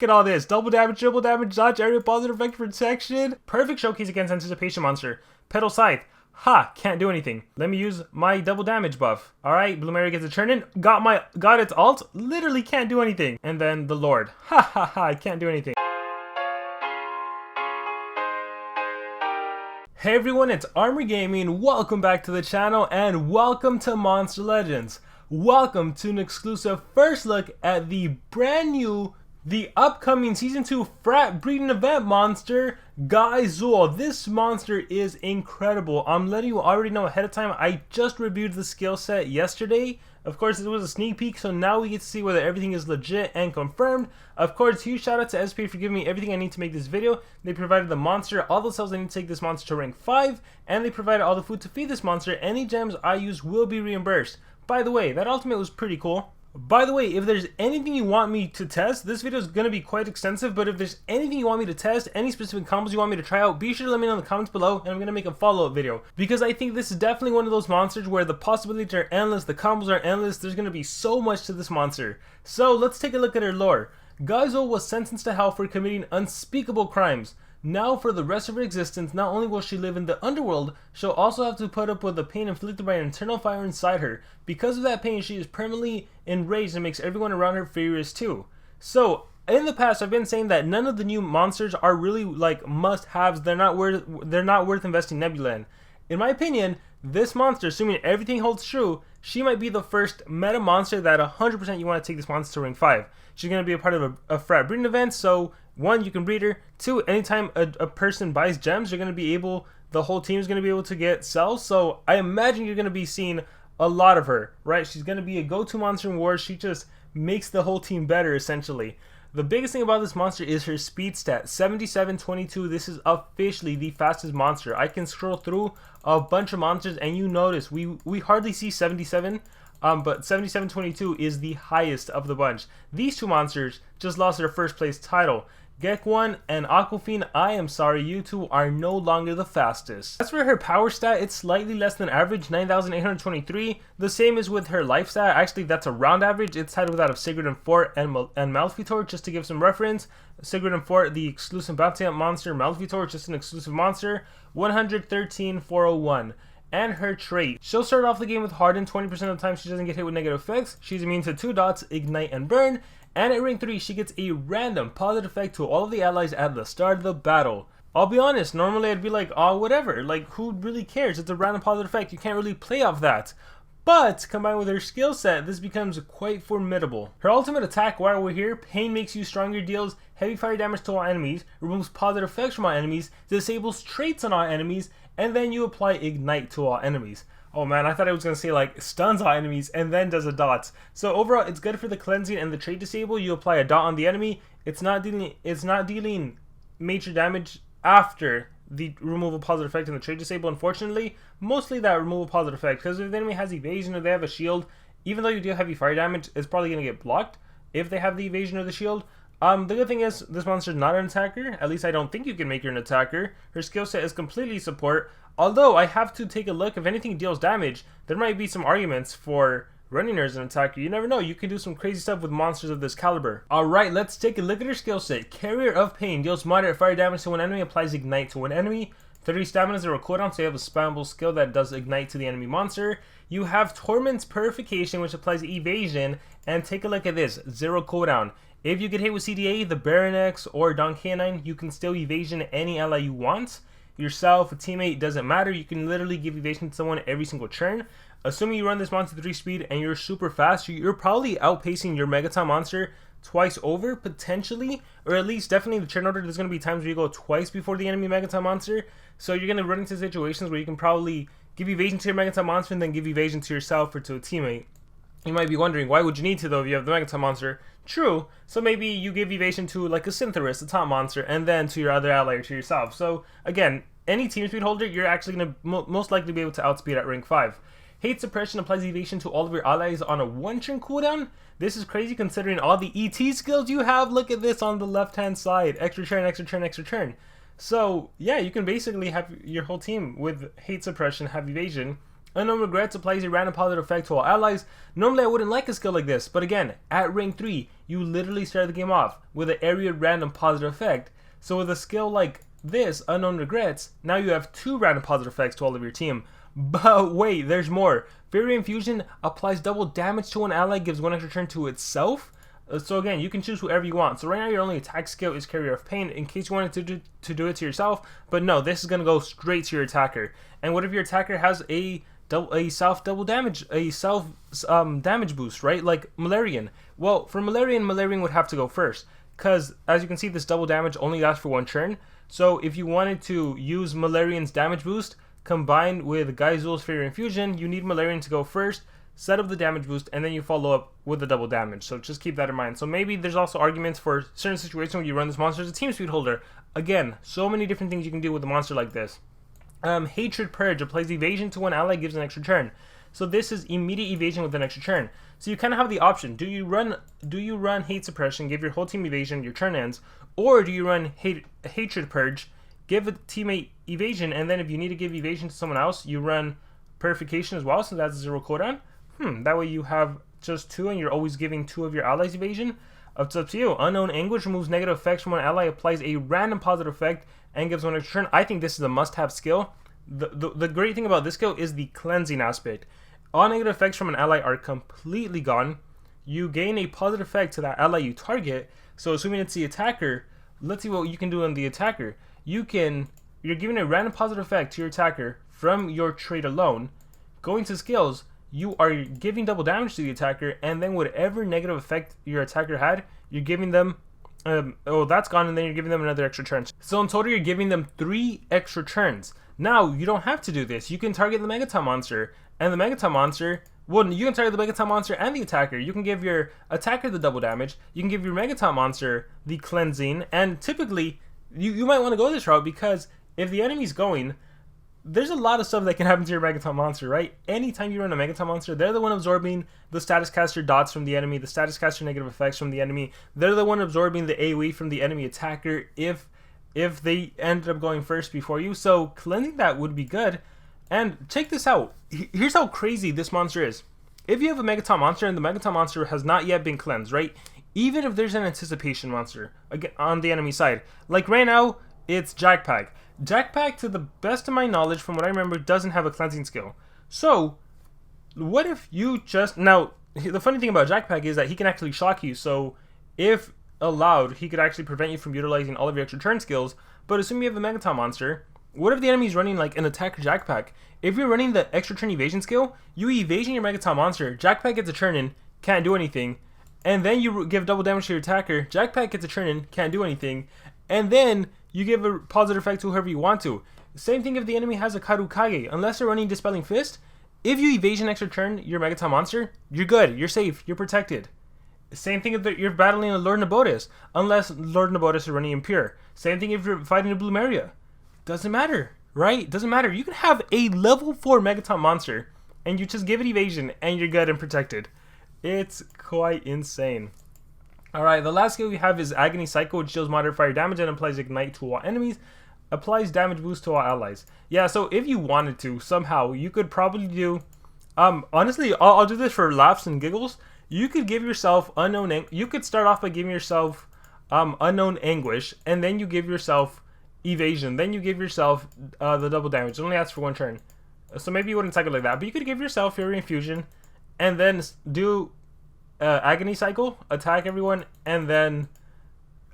Look at all this. Double damage, triple damage, dodge, area, positive effect, protection. Perfect showcase against Anticipation Monster. Petal Scythe. Ha! Can't do anything. Let me use my double damage buff. Alright, Blue Mary gets a turn in. Got its alt. Literally can't do anything. And then the Lord. Ha ha ha, I can't do anything. Hey everyone, it's Armor Gaming. Welcome back to the channel and welcome to Monster Legends. Welcome to an exclusive first look at the brand new, the upcoming Season 2 Frat Breeding Event monster, GAHY ZUHL. This monster is incredible. I'm letting you already know ahead of time. I just reviewed the skill set yesterday. Of course, it was a sneak peek, so now we get to see whether everything is legit and confirmed. Of course, huge shout out to SPA for giving me everything I need to make this video. They provided the monster, all the cells I need to take this monster to rank 5, and they provided all the food to feed this monster. Any gems I use will be reimbursed. By the way, that ultimate was pretty cool. By the way, if there's anything you want me to test, this video is going to be quite extensive, but if there's anything you want me to test, any specific combos you want me to try out, be sure to let me know in the comments below, and I'm going to make a follow-up video. Because I think this is definitely one of those monsters where the possibilities are endless, the combos are endless, there's going to be so much to this monster. So let's take a look at her lore. GAHY ZUHL was sentenced to hell for committing unspeakable crimes. Now for the rest of her existence, not only will she live in the underworld, she'll also have to put up with the pain inflicted by an internal fire inside her. Because of that pain, she is permanently enraged and makes everyone around her furious too. So, in the past, I've been saying that none of the new monsters are really like must-haves. They're not worth investing Nebula in. In my opinion, this monster, assuming everything holds true, she might be the first meta monster that 100% you want to take this monster to rank 5. She's going to be a part of a frat breeding event, so 1, you can breed her. 2, anytime a person buys gems, you're going to be able, the whole team is going to be able to get cells. So I imagine you're going to be seeing a lot of her, right? She's going to be a go-to monster in wars. She just makes the whole team better, essentially. The biggest thing about this monster is her speed stat, 7722. This is officially the fastest monster. I can scroll through a bunch of monsters and you notice we hardly see 77, but 7722 is the highest of the bunch. These two monsters just lost their first place title. Gek1 and Aquafine, I am sorry, you two are no longer the fastest. As for her power stat, it's slightly less than average, 9,823. The same is with her life stat. Actually, that's around average. It's tied with that of Sigrid and Fort and Malfitor, just to give some reference. Sigrid and Fort, the exclusive bounty hunt monster. Malfitor, just an exclusive monster. 113,401. And her trait. She'll start off the game with Harden. 20% of the time she doesn't get hit with negative effects. She's immune to 2 dots, Ignite and Burn. And at rank 3, she gets a random positive effect to all of the allies at the start of the battle. I'll be honest, normally I'd be like, oh, whatever, like, who really cares? It's a random positive effect, you can't really play off that. But, combined with her skill set, this becomes quite formidable. Her ultimate attack, while we're here, Pain makes you stronger, deals heavy fire damage to all enemies, removes positive effects from all enemies, disables traits on all enemies, and then you apply Ignite to all enemies. Oh man, I thought I was going to say like stuns all enemies and then does a dot. So overall, it's good for the cleansing and the trait disable. You apply a dot on the enemy. It's not dealing major damage after the removal positive effect and the trait disable, unfortunately. Mostly that removal positive effect, because if the enemy has evasion or they have a shield, even though you deal heavy fire damage, it's probably going to get blocked if they have the evasion or the shield. The good thing is, this monster is not an attacker. At least I don't think you can make her an attacker. Her skill set is completely support. Although, I have to take a look. If anything deals damage, there might be some arguments for running her as an attacker. You never know. You can do some crazy stuff with monsters of this caliber. Alright, let's take a look at her skill set. Carrier of Pain. Deals moderate fire damage to one enemy. Applies Ignite to one enemy. 30 stamina, 0 cooldown, so you have a spammable skill that does Ignite to the enemy monster. You have Torment's Purification, which applies Evasion. And take a look at this. 0 cooldown. If you get hit with CDA, the Baron X, or Don K9, you can still evasion any ally you want. Yourself, a teammate, doesn't matter. You can literally give evasion to someone every single turn. Assuming you run this monster 3 speed and you're super fast, you're probably outpacing your Megaton monster twice over, potentially. Or at least, definitely, the turn order, there's going to be times where you go twice before the enemy Megaton monster. So you're going to run into situations where you can probably give evasion to your Megaton monster and then give evasion to yourself or to a teammate. You might be wondering, why would you need to though if you have the Megaton monster? True, so maybe you give evasion to like a Syntheris, a top monster, and then to your other ally or to yourself. So again, any team speed holder, you're actually going to most likely be able to outspeed at rank 5. Hate Suppression applies evasion to all of your allies on a 1-turn cooldown. This is crazy considering all the ET skills you have. Look at this on the left hand side. Extra turn, extra turn, extra turn. So yeah, you can basically have your whole team with Hate Suppression have evasion. Unknown Regrets applies a random positive effect to all allies. Normally I wouldn't like a skill like this, but again, at rank 3, you literally start the game off with an area random positive effect. So with a skill like this, Unknown Regrets, now you have 2 random positive effects to all of your team. But wait, there's more. Fairy Infusion applies double damage to an ally, gives 1 extra turn to itself. So again, you can choose whoever you want. So right now your only attack skill is Carrier of Pain in case you wanted to do it to yourself. But no, this is going to go straight to your attacker. And what if your attacker has a self damage boost, right? Like Malarian. Well, for Malarian would have to go first. Because as you can see, this double damage only lasts for 1 turn. So if you wanted to use Malarian's damage boost combined with GAHY ZUHL's Fairy Infusion, you need Malarian to go first, set up the damage boost, and then you follow up with the double damage. So just keep that in mind. So maybe there's also arguments for certain situations where you run this monster as a team speed holder. Again, so many different things you can do with a monster like this. Hatred Purge applies evasion to one ally, gives an extra turn. So this is immediate evasion with an extra turn. So you kind of have the option: do you run Hate Suppression, give your whole team evasion, your turn ends, or do you run Hatred Purge, give a teammate evasion, and then if you need to give evasion to someone else, you run Purification as well, so that's 0 cooldown. That way you have just 2 and you're always giving 2 of your allies evasion. It's up to you. Unknown Anguish removes negative effects from one ally, applies a random positive effect, and gives 1 extra turn. I think this is a must-have skill. The great thing about this skill is the cleansing aspect. All negative effects from an ally are completely gone. You gain a positive effect to that ally you target. So assuming it's the attacker, let's see what you can do on the attacker. You're giving a random positive effect to your attacker from your trait alone. Going to skills, you are giving double damage to the attacker, and then whatever negative effect your attacker had, you're giving them that's gone, and then you're giving them another extra turn. So in total you're giving them 3 extra turns. Now you don't have to do this. You can target the Megaton monster, and the Megaton monster, well, you can target the Megaton monster and the attacker. You can give your attacker the double damage, you can give your Megaton monster the cleansing, and typically you might want to go this route because if the enemy's going, there's a lot of stuff that can happen to your Megaton monster, right? Anytime you run a Megaton monster, they're the one absorbing the status caster dots from the enemy, the status caster negative effects from the enemy. They're the one absorbing the AoE from the enemy attacker if they ended up going first before you. So cleansing that would be good. And check this out. Here's how crazy this monster is. If you have a Megaton monster and the Megaton monster has not yet been cleansed, right? Even if there's an anticipation monster on the enemy side, like right now, it's Jackpack. Jackpack, to the best of my knowledge, from what I remember, doesn't have a cleansing skill. So, what if you just... Now, the funny thing about Jackpack is that he can actually shock you, so if allowed, he could actually prevent you from utilizing all of your extra turn skills. But assuming you have the Megaton monster, what if the enemy's running like an attacker Jackpack? If you're running the extra turn evasion skill, you evasion your Megaton monster, Jackpack gets a turn in, can't do anything, and then you give double damage to your attacker, Jackpack gets a turn in, can't do anything, and then you give a positive effect to whoever you want to. Same thing if the enemy has a Karukage. Unless they're running Dispelling Fist, if you evasion extra turn your Megaton monster, you're good, you're safe, you're protected. Same thing if you're battling a Lord Nabotis, unless Lord Nabotis is running Impure. Same thing if you're fighting a Bloomeria. Doesn't matter, right? Doesn't matter. You can have a level 4 Megaton monster, and you just give it evasion, and you're good and protected. It's quite insane. Alright, the last skill we have is Agony Cycle, which deals moderate fire damage and applies Ignite to all enemies. Applies damage boost to all allies. Yeah, so if you wanted to, somehow, you could probably do... honestly, I'll do this for laughs and giggles. You could give yourself you could start off by giving yourself Unknown Anguish, and then you give yourself Evasion. Then you give yourself the double damage. It only lasts for 1 turn. So maybe you wouldn't cycle like that, but you could give yourself Fury Infusion, and then do... Agony Cycle, attack everyone, and then...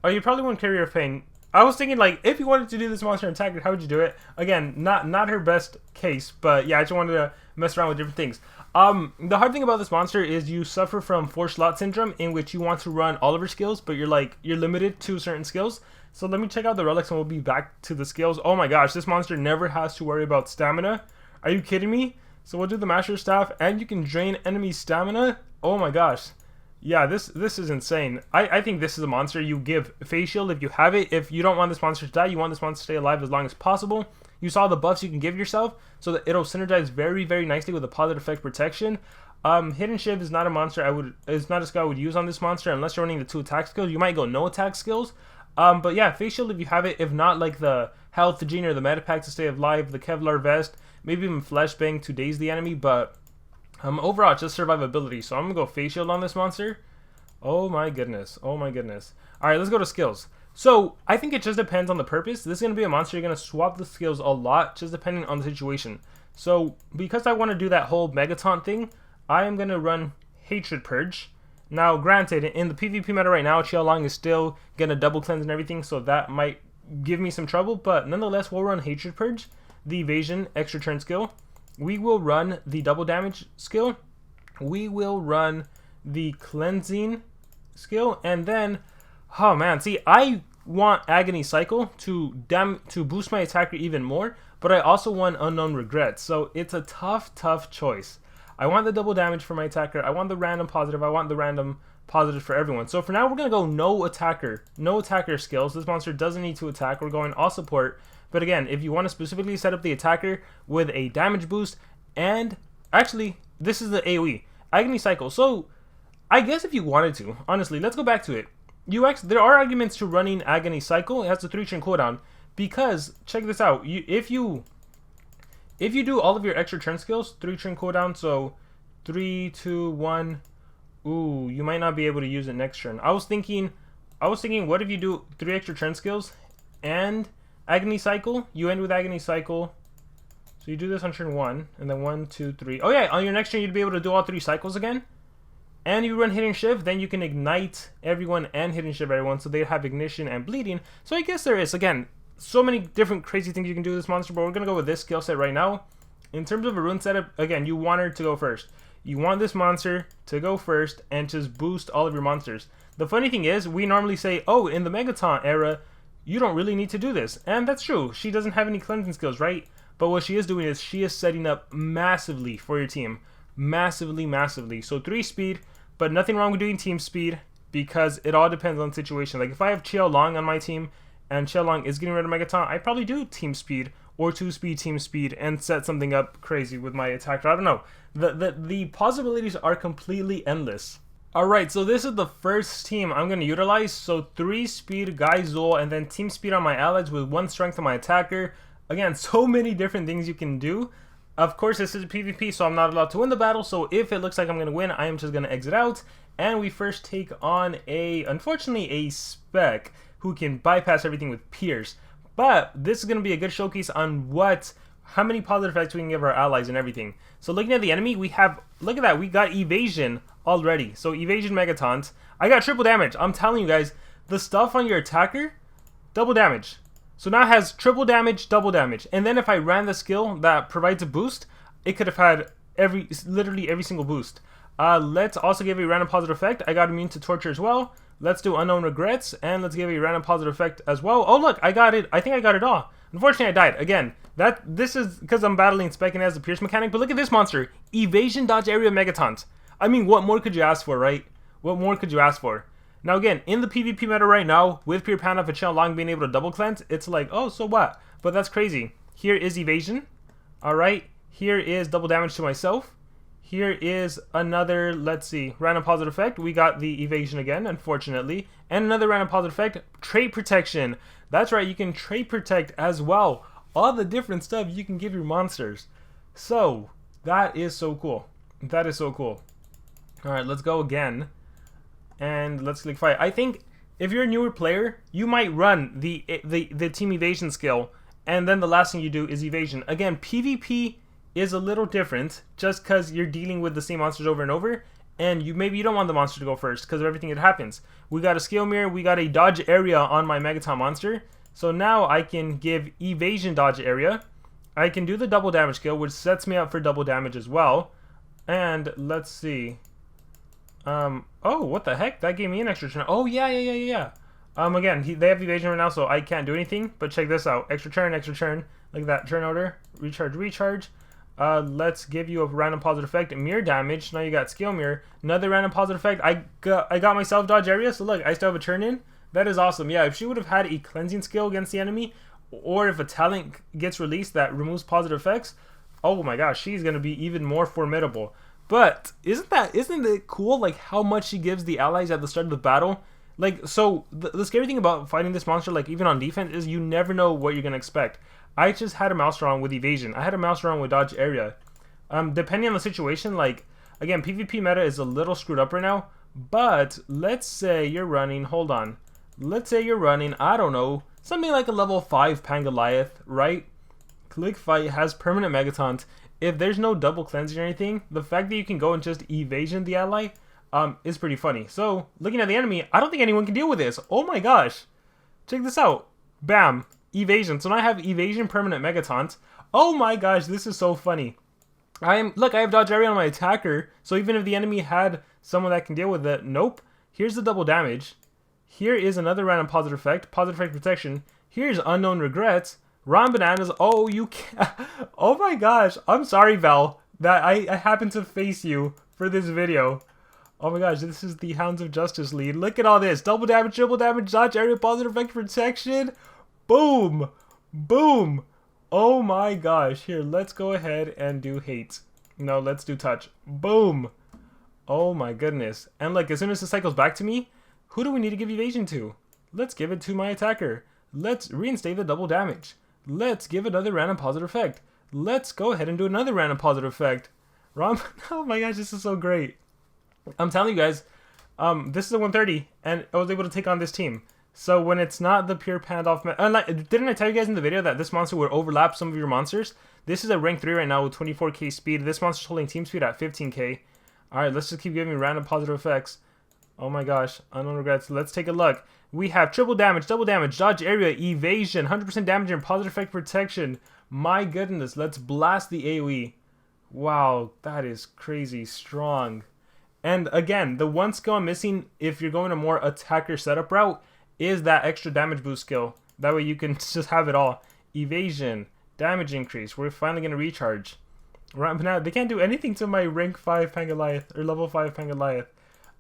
Oh, you probably wouldn't Carrier of Pain. I was thinking, like, if you wanted to do this monster and attack it, how would you do it? Again, not her best case, but yeah, I just wanted to mess around with different things. The hard thing about this monster is you suffer from 4 slot syndrome, in which you want to run all of her skills, but you're limited to certain skills. So let me check out the relics and we'll be back to the skills. Oh my gosh, this monster never has to worry about stamina. Are you kidding me? So we'll do the Master Staff, and you can drain enemy stamina. Oh my gosh. Yeah, this is insane. I think this is a monster you give Face Shield if you have it. If you don't want this monster to die, you want this monster to stay alive as long as possible. You saw the buffs you can give yourself, so that it'll synergize very, very nicely with a positive effect protection. Hidden Shiv is not a monster it's not a skill I would use on this monster unless you're running the 2 attack skills. You might go no attack skills. But yeah, Face Shield if you have it. If not, like the Health, the Gene, or the Medipack to stay alive, the Kevlar Vest. maybe even flashbang to daze the enemy, but overall it's just survivability. So I'm gonna go face shield on this monster. Oh my goodness, oh my goodness. Alright, let's go to skills. So I think it just depends on the purpose. This is gonna be a monster you're gonna swap the skills a lot, just depending on the situation. So because I want to do that whole Megaton thing, I am gonna run Hatred Purge. Now granted, in the PvP meta right now, Qiaolong is still gonna double cleanse and everything, so that might give me some trouble, but nonetheless we'll run Hatred Purge, the evasion extra turn skill. We will run the double damage skill. We will run the cleansing skill, and then, oh man, see, I want Agony Cycle to boost my attacker even more, but I also want Unknown Regrets, so it's a tough choice. I want the double damage for my attacker, I want the random positive, I want the random positive for everyone. So for now, we're going to go no attacker skills. This monster doesn't need to attack, we're going all support. But again, if you want to specifically set up the attacker with a damage boost, and actually, this is the AoE, Agony Cycle. So I guess if you wanted to, honestly, let's go back to it. There are arguments to running Agony Cycle. It has a 3-turn cooldown, because check this out. If you do all of your extra turn skills, 3-turn cooldown, so 3, 2, 1. Ooh, you might not be able to use it next turn. I was thinking, what if you do 3 extra turn skills and Agony Cycle? You end with Agony Cycle. So you do this on turn 1, and then 1, 2, 3. Oh yeah, on your next turn you'd be able to do all 3 cycles again. And you run Hidden Shift, then you can ignite everyone and Hidden Shift everyone, so they have ignition and bleeding. So I guess there is, again, so many different crazy things you can do with this monster, but we're going to go with this skill set right now. In terms of a rune setup, again, you want her to go first. You want this monster to go first and just boost all of your monsters. The funny thing is, we normally say, oh, in the Megaton era, you don't really need to do this. And that's true. She doesn't have any cleansing skills, right? But what she is doing is she is setting up massively for your team. Massively. So 3 speed, but nothing wrong with doing team speed, because it all depends on the situation. Like if I have Qiaolong on my team and Qiaolong is getting rid of Megaton, I probably do team speed or 2-speed team speed and set something up crazy with my attacker. I don't know. The possibilities are completely endless. Alright, so this is the first team I'm going to utilize. So 3 speed GAHY ZUHL, and then team speed on my allies with 1 strength on my attacker. Again, so many different things you can do. Of course, this is a PvP, so I'm not allowed to win the battle. So if it looks like I'm going to win, I am just going to exit out. And we first take on unfortunately, a spec who can bypass everything with Pierce. But this is going to be a good showcase on how many positive effects we can give our allies and everything. So looking at the enemy, we have, look at that, we got evasion already. So evasion Megatons. I got triple damage. I'm telling you guys, the stuff on your attacker, double damage. So now it has triple damage, double damage. And then if I ran the skill that provides a boost, it could have had literally every single boost. Let's also give a random positive effect. I got immune to torture as well. Let's do unknown regrets, and let's give a random positive effect as well. Oh look, I got it. I think I got it all. Unfortunately, I died again. This is because I'm battling Spec and has the Pierce mechanic. But look at this monster, evasion dodge area Megatons. I mean, what more could you ask for, right? What more could you ask for? Now again, in the PvP meta right now, with Pure Panda for Qiaolong being able to double cleanse, it's like, oh, so what? But that's crazy. Here is evasion. Alright, here is double damage to myself. Here is another, let's see, random positive effect. We got the evasion again, unfortunately. And another random positive effect, trait protection. That's right, you can trait protect as well. All the different stuff you can give your monsters. So, that is so cool. That is so cool. Alright, let's go again. And let's click fight. I think if you're a newer player, you might run the team evasion skill, and then the last thing you do is evasion. Again, PvP is a little different just because you're dealing with the same monsters over and over, and maybe you don't want the monster to go first because of everything that happens. We got a skill mirror, we got a dodge area on my Megaton monster, so now I can give evasion dodge area. I can do the double damage skill, which sets me up for double damage as well. And let's see. Oh, what the heck? That gave me an extra turn. Oh, yeah. Again, they have evasion right now, so I can't do anything. But check this out. Extra turn. Look at that. Turn order. Recharge. Let's give you a random positive effect. Mirror damage. Now you got skill mirror. Another random positive effect. I got myself dodge area, so look, I still have a turn in. That is awesome. Yeah, if she would have had a cleansing skill against the enemy, or if a talent gets released that removes positive effects, oh my gosh, she's going to be even more formidable. But isn't it cool, like how much she gives the allies at the start of the battle? Like, so the scary thing about fighting this monster, like even on defense, is you never know what you're gonna expect. I just had a mouse wrong with evasion. I had a mouse wrong with dodge area. Depending on the situation, like again, PvP meta is a little screwed up right now. But let's say you're running. Hold on. Let's say you're running. I don't know, something like a level 5 Pangoliath, right? Click fight, has permanent megatons. If there's no double cleansing or anything, the fact that you can go and just evasion the ally is pretty funny. So, looking at the enemy, I don't think anyone can deal with this. Oh my gosh. Check this out. Bam. Evasion. So now I have evasion permanent megatons. Oh my gosh, this is so funny. Look, I have dodge area on my attacker, so even if the enemy had someone that can deal with it, nope. Here's the double damage. Here is another random positive effect protection. Here's unknown regrets. Ron bananas. Oh, you can't. Oh my gosh. I'm sorry, Val, that I happened to face you for this video. Oh my gosh, this is the Hounds of Justice lead. Look at all this. Double damage, triple damage, dodge area, positive effect protection. Boom. Boom. Oh my gosh. Here, let's go ahead and do hate. No, let's do touch. Boom. Oh my goodness. And like, as soon as it cycles back to me, who do we need to give evasion to? Let's give it to my attacker. Let's reinstate the double damage. Let's give another random positive effect. Let's go ahead and do another random positive effect. Oh my gosh, this is so great. I'm telling you guys, this is a 130, and I was able to take on this team. So when it's not the pure panned-off... didn't I tell you guys in the video that this monster would overlap some of your monsters? This is a rank 3 right now with 24k speed. This monster's holding team speed at 15k. Alright, let's just keep giving random positive effects. Oh my gosh, unknown regrets. Let's take a look. We have triple damage, double damage, dodge area, evasion, 100% damage, and positive effect protection. My goodness, let's blast the AoE. Wow, that is crazy strong. And again, the one skill I'm missing if you're going a more attacker setup route is that extra damage boost skill. That way you can just have it all. Evasion, damage increase. We're finally going to recharge. Right now, they can't do anything to my rank 5 Pangoliath or level 5 Pangoliath.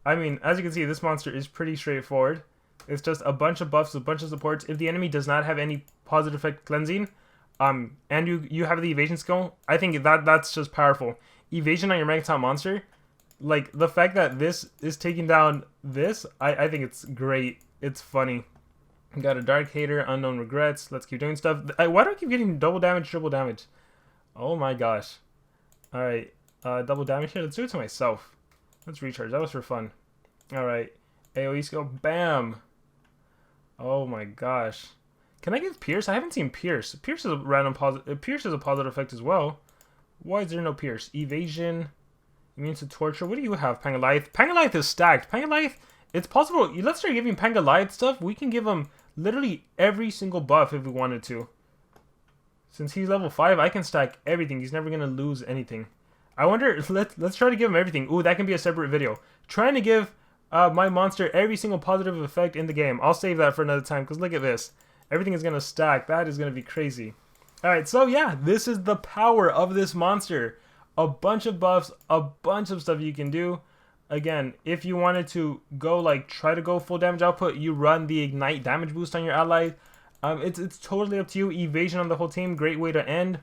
I mean, as you can see, this monster is pretty straightforward. It's just a bunch of buffs, a bunch of supports. If the enemy does not have any positive effect cleansing, and you have the evasion skill, I think that's just powerful. Evasion on your Megaton monster, like the fact that this is taking down this, I think it's great. It's funny. Got a Dark Hater, Unknown Regrets. Let's keep doing stuff. Why do I keep getting double damage, triple damage? Oh my gosh. Alright, double damage here. Let's do it to myself. Let's recharge. That was for fun. Alright, AoE skill. Bam! Oh my gosh. Can I give Pierce? I haven't seen Pierce. Pierce is a random positive. Pierce is a positive effect as well. Why is there no Pierce? Evasion. Immune to torture. What do you have, Pangoliath? Pangoliath is stacked. Pangoliath, it's possible. Let's start giving Pangoliath stuff. We can give him literally every single buff if we wanted to. Since he's level 5, I can stack everything. He's never going to lose anything. I wonder, let's try to give him everything. Ooh, that can be a separate video. Trying to give my monster every single positive effect in the game. I'll save that for another time, because look at this. Everything is going to stack. That is going to be crazy. Alright, so yeah, this is the power of this monster. A bunch of buffs, a bunch of stuff you can do. Again, if you wanted to go, like, try to go full damage output, you run the Ignite damage boost on your ally. It's totally up to you. Evasion on the whole team, great way to end.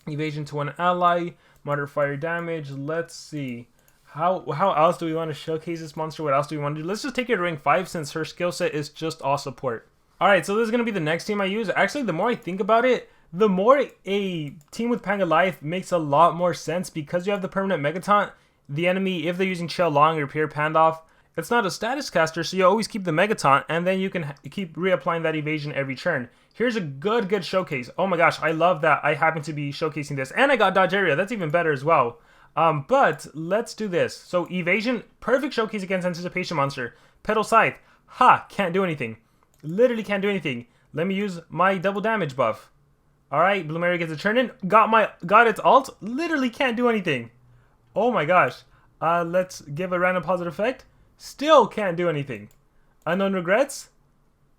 Evasion to one ally, moderate fire damage. Let's see. How else do we want to showcase this monster? What else do we want to do? Let's just take her to rank 5 since her skill set is just all support. Alright, so this is going to be the next team I use. Actually, the more I think about it, the more a team with Pangoliath makes a lot more sense because you have the permanent Megaton. The enemy, if they're using Shell Long or Pure Pandoff, it's not a status caster, so you always keep the Megaton, and then you can keep reapplying that evasion every turn. Here's a good showcase. Oh my gosh, I love that I happen to be showcasing this. And I got Dodge Area, that's even better as well. But let's do this. So evasion, perfect showcase against Anticipation Monster. Petal Scythe, ha, can't do anything. Literally can't do anything. Let me use my double damage buff. Alright, Blue Mary gets a turn in. Got its ult. Literally can't do anything. Oh my gosh. Let's give a random positive effect. Still can't do anything. Unknown Regrets.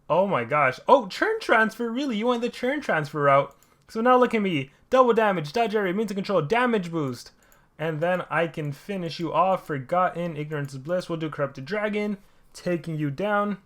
Oh my gosh. Oh, churn transfer. Really? You went the churn transfer route. So now look at me. Double damage, dodge area, means to control, damage boost. And then I can finish you off. Forgotten, Ignorance is Bliss. We'll do Corrupted Dragon. Taking you down.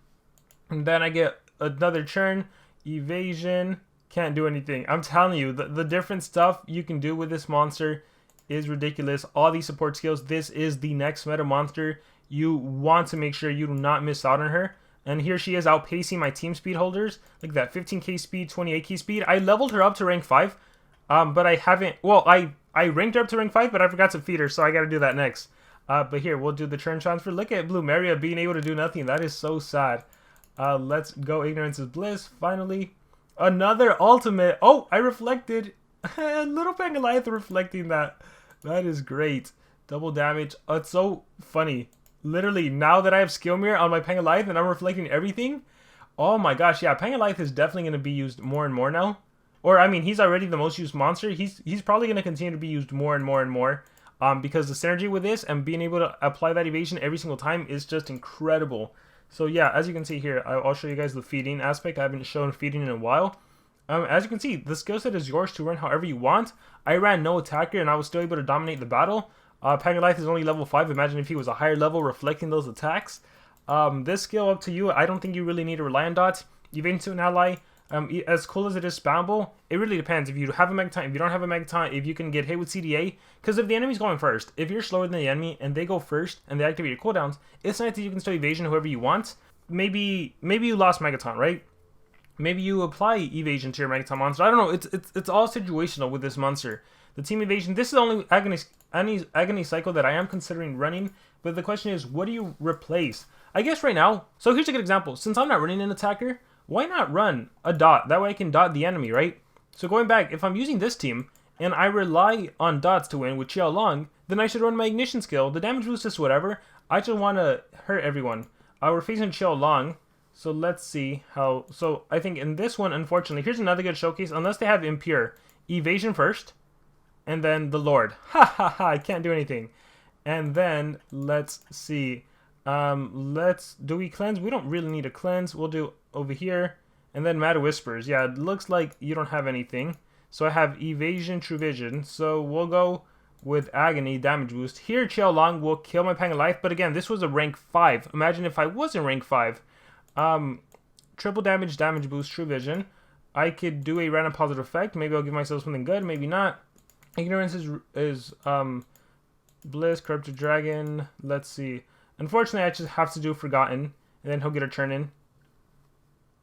And then I get another churn. Evasion. Can't do anything. I'm telling you, the different stuff you can do with this monster is ridiculous. All these support skills, this is the next meta monster. You want to make sure you do not miss out on her. And here she is outpacing my team speed holders. Like that 15k speed, 28k speed. I leveled her up to rank 5. But I haven't... Well, I ranked her up to rank 5, but I forgot to feed her, so I gotta do that next. But here, we'll do the turn transfer. Look at Bloomeria being able to do nothing. That is so sad. Let's go Ignorance is Bliss. Finally. Another ultimate. Oh, I reflected. Little Pangoliath reflecting that. That is great. Double damage. Oh, it's so funny. Literally, now that I have Skill Mirror on my Pangoliath and I'm reflecting everything. Oh my gosh, yeah, Pangoliath is definitely going to be used more and more now. Or, I mean, he's already the most used monster. He's probably going to continue to be used more and more and more. Because the synergy with this and being able to apply that evasion every single time is just incredible. So yeah, as you can see here, I'll show you guys the feeding aspect. I haven't shown feeding in a while. As you can see, the skill set is yours to run however you want. I ran no attacker and I was still able to dominate the battle. Pangoliath is only level 5. Imagine if he was a higher level reflecting those attacks. This skill up to you. I don't think you really need to rely on dots. Evasion to an ally. As cool as it is spammable, it really depends. If you have a Megaton, if you don't have a Megaton, if you can get hit with CDA. Because if the enemy's going first, if you're slower than the enemy and they go first and they activate your cooldowns, it's nice that you can still evasion whoever you want. Maybe you lost Megaton, right? Maybe you apply evasion to your Megaton monster. I don't know. It's all situational with this monster. The team evasion. This is the only agony cycle that I am considering running. But the question is, what do you replace? I guess right now. So here's a good example. Since I'm not running an attacker, why not run a dot? That way I can dot the enemy, right? So going back, if I'm using this team and I rely on dots to win with Qiao Long, then I should run my ignition skill. The damage boost is whatever. I just want to hurt everyone. We're facing Qiao Long. So let's see how... So I think in this one, unfortunately, here's another good showcase. Unless they have Impure. Evasion first. And then the Lord. Ha ha ha, I can't do anything. And then, let's see. Do we cleanse? We don't really need a cleanse. We'll do over here. And then Mad Whispers. Yeah, it looks like you don't have anything. So I have Evasion, True Vision. So we'll go with Agony, Damage Boost. Here, Qiao Long will kill my Pangoliath. But again, this was a rank 5. Imagine if I was in rank 5. Triple damage, damage boost, True Vision. I could do a random positive effect. Maybe I'll give myself something good, maybe not. Ignorance is Bliss, Corrupted Dragon. Let's see. Unfortunately, I just have to do Forgotten, and then he'll get a turn in.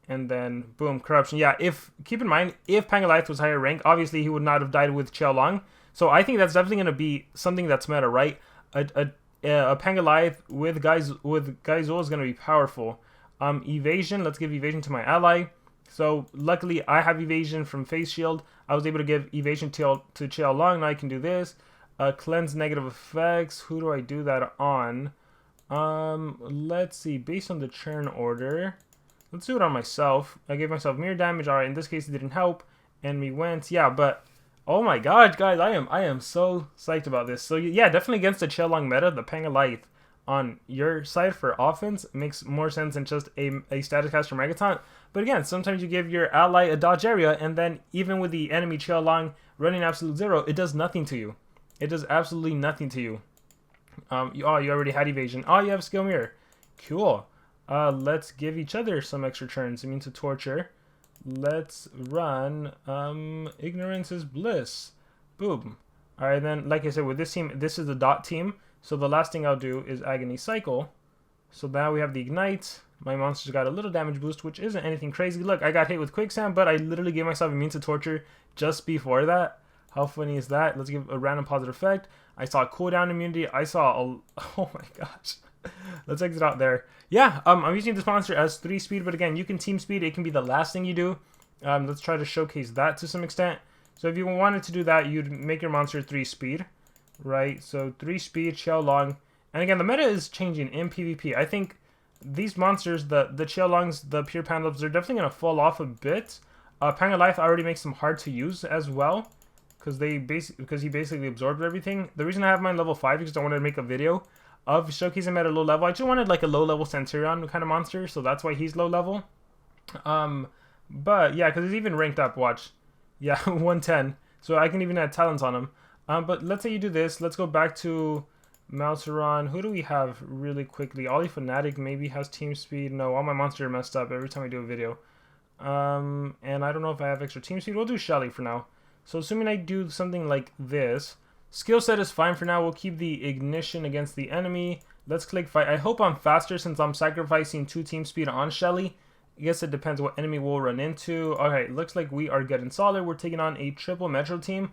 And then, boom, Corruption. Yeah, keep in mind, if Pangoliath was higher rank, obviously he would not have died with Qiao Long. So I think that's definitely going to be something that's meta, right? A Pangoliath with Gahy Zul is going to be powerful. Evasion, let's give evasion to my ally. So luckily I have evasion from Face Shield. I was able to give evasion to Qiao Long. Now I can do this. Cleanse negative effects. Who do I do that on? Let's see. Based on the churn order, let's do it on myself. I gave myself mirror damage. Alright, in this case it didn't help. And we went, yeah, but oh my god, guys, I am so psyched about this. So yeah, definitely against the Qiao Long meta, the Pangoliath on your side for offense makes more sense than just a status caster Megaton. But again, sometimes you give your ally a dodge area, and then even with the enemy Qiao Long running absolute zero, it does nothing to you. It does absolutely nothing to you. You already had evasion. Oh, you have skill mirror. Cool. Let's give each other some extra turns. It means to torture. Let's run Ignorance is Bliss. Boom. Alright, then, like I said, with this team, this is the dot team. So the last thing I'll do is Agony Cycle. So now we have the Ignite. My monster's got a little damage boost, which isn't anything crazy. Look, I got hit with Quicksand, but I literally gave myself immune to torture just before that. How funny is that? Let's give a random positive effect. I saw cooldown immunity. I saw a... Oh my gosh. Let's exit out there. Yeah, I'm using this monster as 3 speed, but again, you can team speed. It can be the last thing you do. Let's try to showcase that to some extent. So if you wanted to do that, you'd make your monster 3 speed. Right, so 3 speed, Qiao Long. And again, the meta is changing in PvP. I think these monsters, the Qiao Longs, the pure Pandops, they're definitely going to fall off a bit. Pangoliath already makes them hard to use as well. Because he basically absorbed everything. The reason I have mine level 5 is because I wanted to make a video of showcasing him at a low level. I just wanted like a low level Centurion kind of monster, so that's why he's low level. But yeah, because he's even ranked up, watch. Yeah, 110. So I can even add talents on him. But let's say you do this. Let's go back to Mouseron. Who do we have really quickly? Ollie Fanatic maybe has team speed. No, all my monsters are messed up every time I do a video. And I don't know if I have extra team speed. We'll do Shelly for now. So assuming I do something like this, skill set is fine for now. We'll keep the ignition against the enemy. Let's click fight. I hope I'm faster since I'm sacrificing 2 team speed on Shelly. I guess it depends what enemy we'll run into. Okay, looks like we are getting solid. We're taking on a triple Metro team.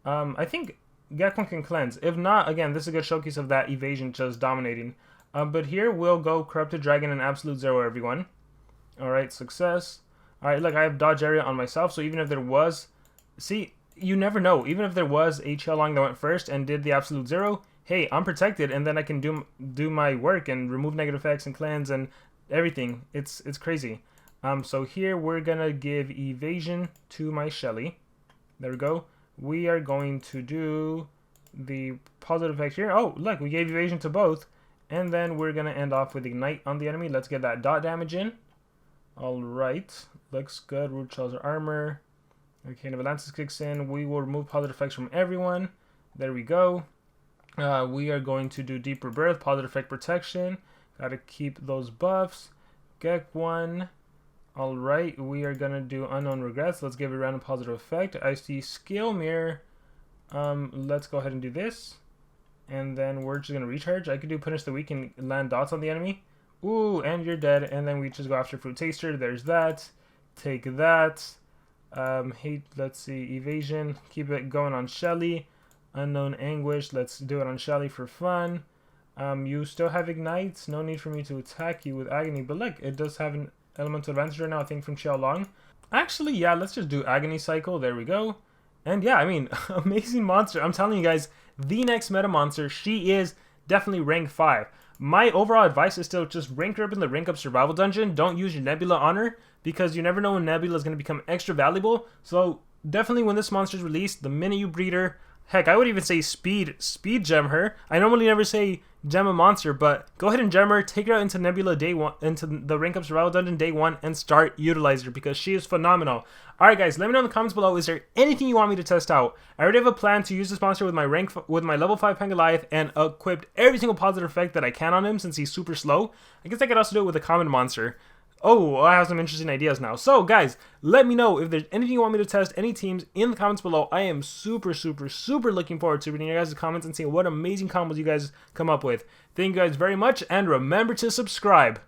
I think Gekon can cleanse. If not, again, this is a good showcase of that evasion just dominating. But here we'll go Corrupted Dragon and Absolute Zero, everyone. Alright, success. Alright, look, I have dodge area on myself, so even if there was... See, you never know. Even if there was a Qiaolong that went first and did the Absolute Zero, hey, I'm protected, and then I can do my work and remove negative effects and cleanse and everything. It's crazy. So here we're gonna give evasion to my Shelly. There we go. We are going to do the positive effect here. Oh, look, we gave evasion to both. And then we're gonna end off with ignite on the enemy. Let's get that dot damage in. Alright. Looks good. Root Shells armor. Okay, Avalances kicks in. We will remove positive effects from everyone. There we go. We are going to do Deep Rebirth, positive effect protection. Gotta keep those buffs. Get one. Alright, we are gonna do Unknown Regrets. Let's give it a random positive effect. I see Skill Mirror. Let's go ahead and do this. And then we're just gonna recharge. I could do Punish the Weak and land dots on the enemy. Ooh, and you're dead. And then we just go after Fruit Taster. There's that. Take that. Let's see, Evasion. Keep it going on Shelly. Unknown Anguish. Let's do it on Shelly for fun. You still have Ignites. No need for me to attack you with Agony. But look, it does have an elemental advantage right now, I think, from Qiaolong. Actually, yeah, let's just do Agony Cycle. There we go. And yeah, I mean, amazing monster. I'm telling you guys, the next meta monster, she is definitely rank 5. My overall advice is still just rank her up in the rank up survival dungeon. Don't use your Nebula on her, because you never know when Nebula is going to become extra valuable. So definitely when this monster is released, the minute you breed her, heck, I would even say speed gem her. I normally never say gem a monster, but go ahead and gem her, take her out into Nebula day 1, into the rank up survival dungeon day 1, and start utilizing her because she is phenomenal. Alright guys, let me know in the comments below, is there anything you want me to test out? I already have a plan to use this monster with my level 5 Pangoliath and equipped every single positive effect that I can on him since he's super slow. I guess I could also do it with a common monster. Oh, I have some interesting ideas now. So, guys, let me know if there's anything you want me to test, any teams, in the comments below. I am super looking forward to reading your guys' comments and seeing what amazing combos you guys come up with. Thank you guys very much, and remember to subscribe.